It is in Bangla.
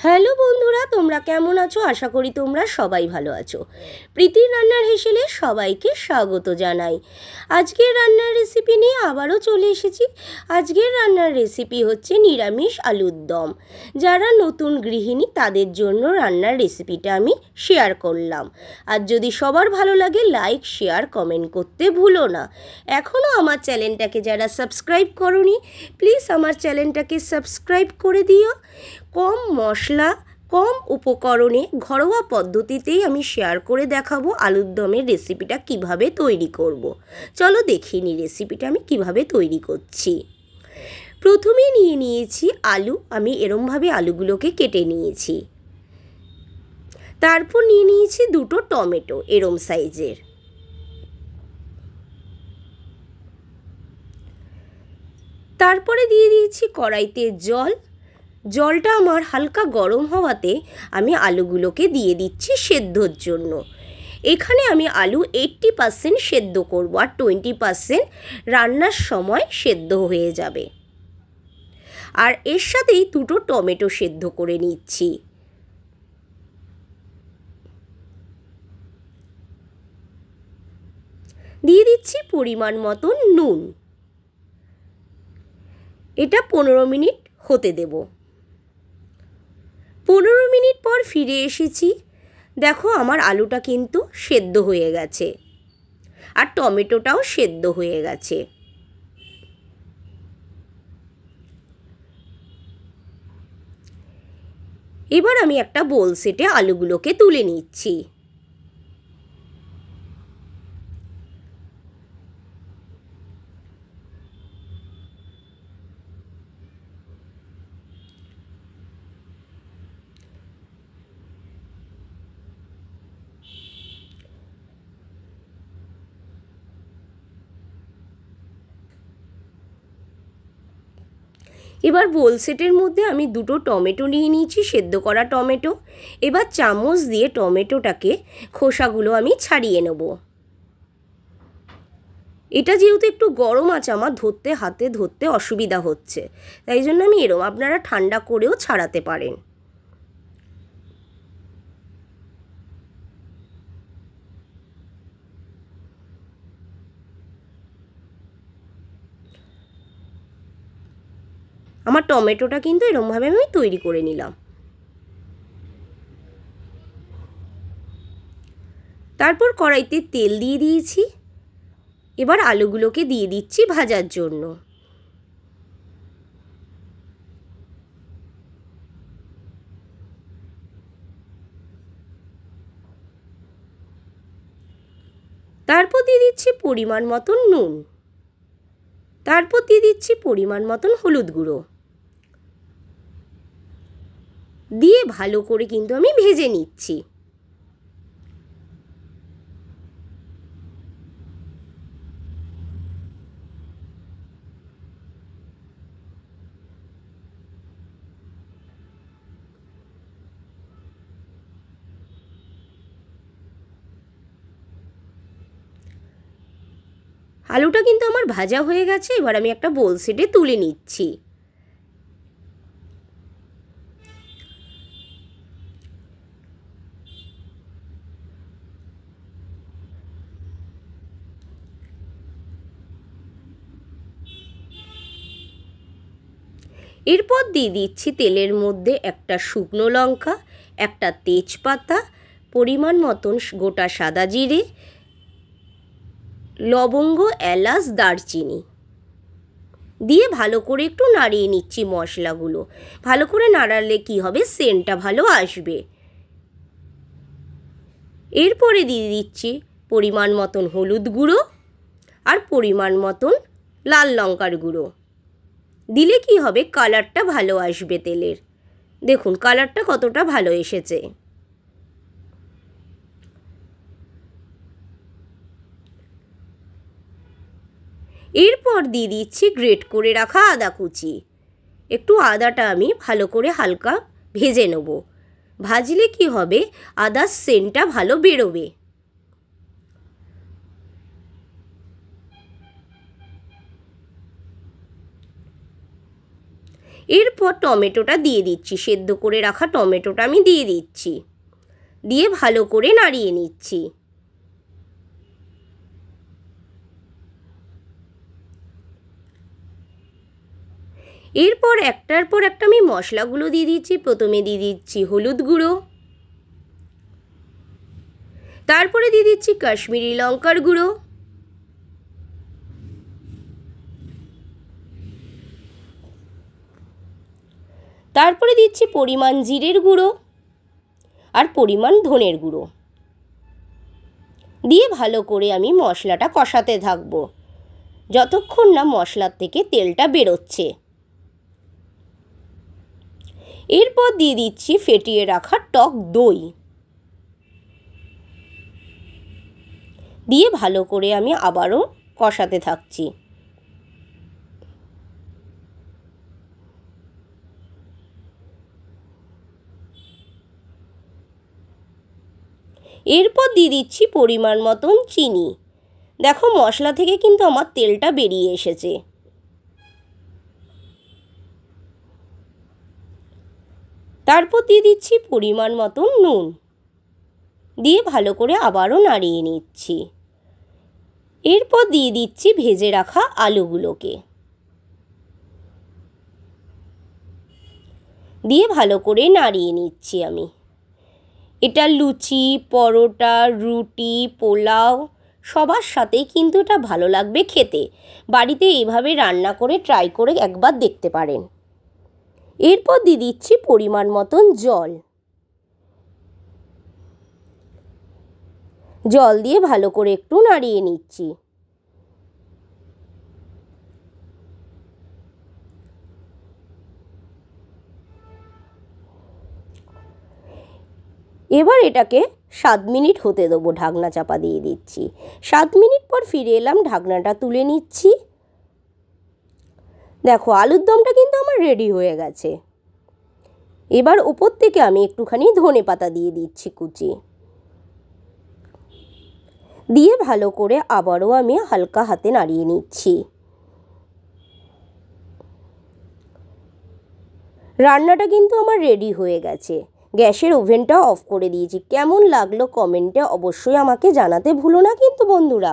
হ্যালো বন্ধুরা, তোমরা কেমন আছো? আশা করি তোমরা সবাই ভালো আছো। প্রীতির রান্নার হেসেলে সবাইকে স্বাগত জানাই। আজকের রান্নার রেসিপি নিয়ে আবারও চলে এসেছি। আজকের রান্নার রেসিপি হচ্ছে নিরামিষ আলুর দম। যারা নতুন গৃহিণী তাদের জন্য রান্নার রেসিপিটা আমি শেয়ার করলাম। আর যদি সবার ভালো লাগে লাইক, শেয়ার, কমেন্ট করতে ভুলো না। এখনও আমার চ্যানেলটাকে যারা সাবস্ক্রাইব করোনি প্লিজ আমার চ্যানেলটাকে সাবস্ক্রাইব করে দিও। কম মশলা, কম উপকরণে ঘরোয়া পদ্ধতিতেই আমি শেয়ার করে দেখাবো আলুর দমের রেসিপিটা কিভাবে তৈরি করব। চলো দেখিয়ে নিই রেসিপিটা আমি কিভাবে তৈরি করছি। প্রথমে নিয়ে নিয়েছি আলু। আমি এরমভাবে আলুগুলোকে কেটে নিয়েছি। তারপর নিয়ে নিয়েছি দুটো টমেটো এরম সাইজের। তারপরে দিয়ে দিয়েছি কড়াইতে জল। জলটা আমার হালকা গরম হওয়াতে আমি আলুগুলোকে দিয়ে দিচ্ছি সেদ্ধর জন্য। এখানে আমি আলু 80% সেদ্ধ করব, আর 20% রান্নার সময় সেদ্ধ হয়ে যাবে। আর এর সাথেই দুটো টমেটো সেদ্ধ করে নিচ্ছি। দিয়ে দিচ্ছি পরিমাণ মতো নুন। এটা 15 মিনিট হতে দেব। 15 মিনিট পর ফিরে এসেছি। দেখো আমার আলুটা কিন্তু সেদ্ধ হয়ে গেছে, আর টমেটোটাও সেদ্ধ হয়ে গেছে। এবার আমি একটা বোল সেটে আলুগুলোকে তুলে নিচ্ছি। এবার বোল সেটের মধ্যে আমি দুটো টমেটো নিয়ে নিয়েছি, সেদ্ধ করা টমেটো। এবার চামচ দিয়ে টমেটোটাকে খোসাগুলো আমি ছাড়িয়ে নেব। এটা যেহেতু একটু গরম আছে, আমার হাতে ধরতে অসুবিধা হচ্ছে, তাই জন্য আমি আপনারা ঠান্ডা করেও ছাড়াতে পারেন। আমার টমেটোটা কিন্তু এরমভাবে আমি তৈরি করে নিলাম। তারপর কড়াইতে তেল দিয়ে দিয়েছি। এবার আলুগুলোকে দিয়ে দিচ্ছি ভাজার জন্য। তারপর দিয়ে দিচ্ছি পরিমাণ মতন নুন। তারপর দিয়ে দিচ্ছি পরিমাণ মতন হলুদ গুঁড়ো। দিয়ে ভালো করে কিন্তু আমি ভেজে নিচ্ছি। আলুটা কিন্তু আমার ভাজা হয়ে গেছে। এবার আমি একটা বোল সেটে তুলে নিচ্ছি। এরপর দিয়ে দিচ্ছি তেলের মধ্যে একটা শুকনো লঙ্কা, একটা তেজপাতা, পরিমাণ মতন গোটা সাদা জিরে, লবঙ্গ, এলাচ, দারচিনি দিয়ে ভালো করে একটু নাড়িয়ে নিচ্ছি মশলাগুলো। ভালো করে নাড়ালে কি হবে, সেন্টটা ভালো আসবে। এরপরে দিয়ে দিচ্ছি পরিমাণ মতন হলুদ গুঁড়ো আর পরিমাণ মতন লাল লঙ্কার গুঁড়ো। দিলে কি হবে, কালারটা ভালো আসবে তেলের। দেখুন কালারটা কতটা ভালো এসেছে। এরপর দিয়ে দিচ্ছি গ্রেট করে রাখা আদা কুচি। একটু আদাটা আমি ভালো করে হালকা ভেজে নেব। ভাজলে কি হবে, আদার সেন্টটা ভালো বেরোবে। এরপর টমেটোটা দিয়ে দিচ্ছি, সেদ্ধ করে রাখা টমেটোটা আমি দিয়ে দিচ্ছি, দিয়ে ভালো করে নাড়িয়ে নিচ্ছি। এরপর একটার পর একটা আমি মশলাগুলো দিয়ে দিচ্ছি। প্রথমে দিয়ে দিচ্ছি হলুদ গুঁড়ো, তারপরে দিয়ে দিচ্ছি কাশ্মীরি লঙ্কার গুঁড়ো, তারপরে দিচ্ছি পরিমাণ জিরের গুঁড়ো আর পরিমাণ ধনের গুঁড়ো, দিয়ে ভালো করে আমি মশলাটা কষাতে থাকবো যতক্ষণ না মশলার থেকে তেলটা বেরোচ্ছে। এরপর দিয়ে দিচ্ছি ফেটিয়ে রাখা টক দই, দিয়ে ভালো করে আমি আবারও কষাতে থাকছি। এরপর দিয়ে দিচ্ছি পরিমাণ মতন চিনি। দেখো মশলা থেকে কিন্তু আমার তেলটা বেরিয়ে এসেছে। তারপর দিয়ে দিচ্ছি পরিমাণ মতন নুন, দিয়ে ভালো করে আবারও নাড়িয়ে নিচ্ছি। এরপর দিয়ে দিচ্ছি ভেজে রাখা আলুগুলোকে, দিয়ে ভালো করে নাড়িয়ে নিচ্ছি আমি। এটা লুচি, পরোটা, রুটি, পোলাও সবার সাথেই কিন্তু এটা ভালো লাগবে খেতে। বাড়িতে এইভাবে রান্না করে ট্রাই করে একবার দেখতে পারেন। এরপর দিয়ে দিচ্ছি পরিমাণ মতন জল, জল দিয়ে ভালো করে একটু নাড়িয়ে নিচ্ছি। এবার এটাকে 7 মিনিট হতে দেবো, ঢাকনা চাপা দিয়ে দিচ্ছি। 7 মিনিট পর ফিরে এলাম, ঢাকনাটা তুলে নিচ্ছি। দেখো আলুর দমটা কিন্তু আমার রেডি হয়ে গেছে। এবার উপর থেকে আমি একটুখানি ধনেপাতা দিয়ে দিচ্ছি কুচি, দিয়ে ভালো করে আবারও আমি হালকা হাতে নাড়িয়ে নিচ্ছি। রান্নাটা কিন্তু আমার রেডি হয়ে গেছে। গ্যাসের ওভেনটা অফ করে দিয়েছি। কেমন লাগলো কমেন্টে অবশ্যই আমাকে জানাতে ভুলো না কিন্তু বন্ধুরা।